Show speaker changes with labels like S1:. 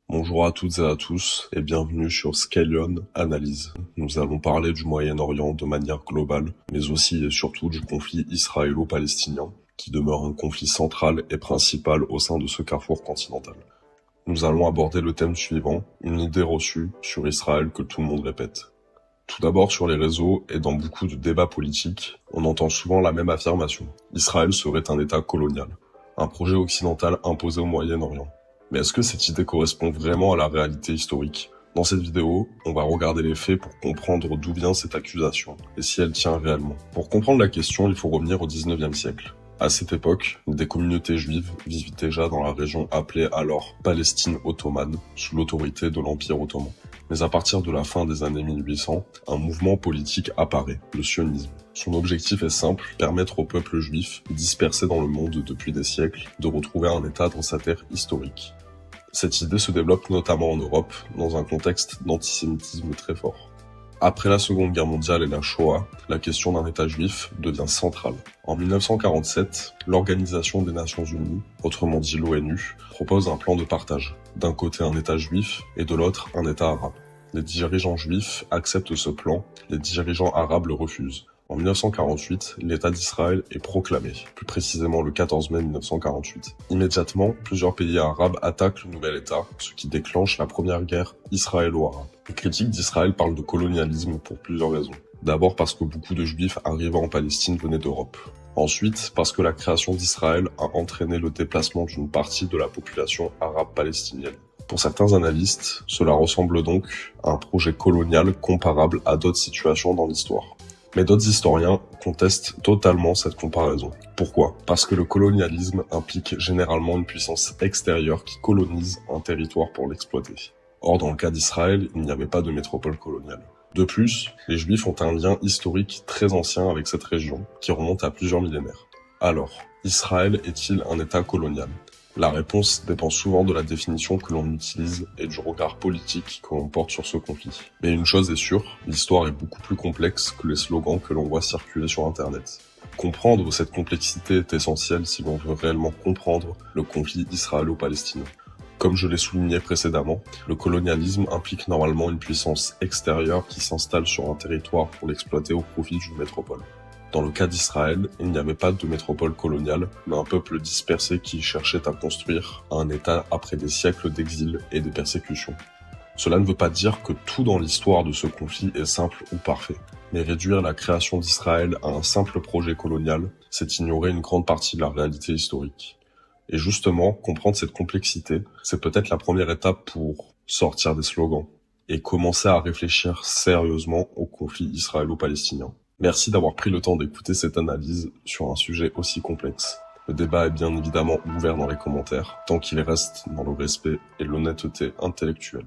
S1: Bonjour à toutes et à tous et bienvenue sur Scalion Analyse. Nous allons parler du Moyen-Orient de manière globale, mais aussi et surtout du conflit israélo-palestinien, qui demeure un conflit central et principal au sein de ce carrefour continental. Nous allons aborder le thème suivant, une idée reçue sur Israël que tout le monde répète. Tout d'abord, sur les réseaux et dans beaucoup de débats politiques, on entend souvent la même affirmation. Israël serait un État colonial, un projet occidental imposé au Moyen-Orient. Mais est-ce que cette idée correspond vraiment à la réalité historique? Dans cette vidéo, on va regarder les faits pour comprendre d'où vient cette accusation et si elle tient réellement. Pour comprendre la question, il faut revenir au 19e siècle. À cette époque, des communautés juives vivent déjà dans la région appelée alors Palestine ottomane, sous l'autorité de l'Empire ottoman. Mais à partir de la fin des années 1800, un mouvement politique apparaît, le sionisme. Son objectif est simple, permettre au peuple juif, dispersé dans le monde depuis des siècles, de retrouver un État dans sa terre historique. Cette idée se développe notamment en Europe, dans un contexte d'antisémitisme très fort. Après la Seconde Guerre mondiale et la Shoah, la question d'un État juif devient centrale. En 1947, l'Organisation des Nations Unies, autrement dit l'ONU, propose un plan de partage. D'un côté un État juif et de l'autre un État arabe. Les dirigeants juifs acceptent ce plan, les dirigeants arabes le refusent. En 1948, l'État d'Israël est proclamé, plus précisément le 14 mai 1948. Immédiatement, plusieurs pays arabes attaquent le nouvel État, ce qui déclenche la première guerre israélo-arabe. Les critiques d'Israël parlent de colonialisme pour plusieurs raisons. D'abord parce que beaucoup de Juifs arrivant en Palestine venaient d'Europe. Ensuite, parce que la création d'Israël a entraîné le déplacement d'une partie de la population arabe palestinienne. Pour certains analystes, cela ressemble donc à un projet colonial comparable à d'autres situations dans l'histoire. Mais d'autres historiens contestent totalement cette comparaison. Pourquoi? Parce que le colonialisme implique généralement une puissance extérieure qui colonise un territoire pour l'exploiter. Or, dans le cas d'Israël, il n'y avait pas de métropole coloniale. De plus, les Juifs ont un lien historique très ancien avec cette région, qui remonte à plusieurs millénaires. Alors, Israël est-il un État colonial? La réponse dépend souvent de la définition que l'on utilise et du regard politique que l'on porte sur ce conflit. Mais une chose est sûre, l'histoire est beaucoup plus complexe que les slogans que l'on voit circuler sur Internet. Comprendre cette complexité est essentiel si l'on veut réellement comprendre le conflit israélo-palestinien. Comme je l'ai souligné précédemment, le colonialisme implique normalement une puissance extérieure qui s'installe sur un territoire pour l'exploiter au profit d'une métropole. Dans le cas d'Israël, il n'y avait pas de métropole coloniale, mais un peuple dispersé qui cherchait à construire un État après des siècles d'exil et de persécutions. Cela ne veut pas dire que tout dans l'histoire de ce conflit est simple ou parfait, mais réduire la création d'Israël à un simple projet colonial, c'est ignorer une grande partie de la réalité historique. Et justement, comprendre cette complexité, c'est peut-être la première étape pour sortir des slogans et commencer à réfléchir sérieusement au conflit israélo-palestinien. Merci d'avoir pris le temps d'écouter cette analyse sur un sujet aussi complexe. Le débat est bien évidemment ouvert dans les commentaires, tant qu'il reste dans le respect et l'honnêteté intellectuelle.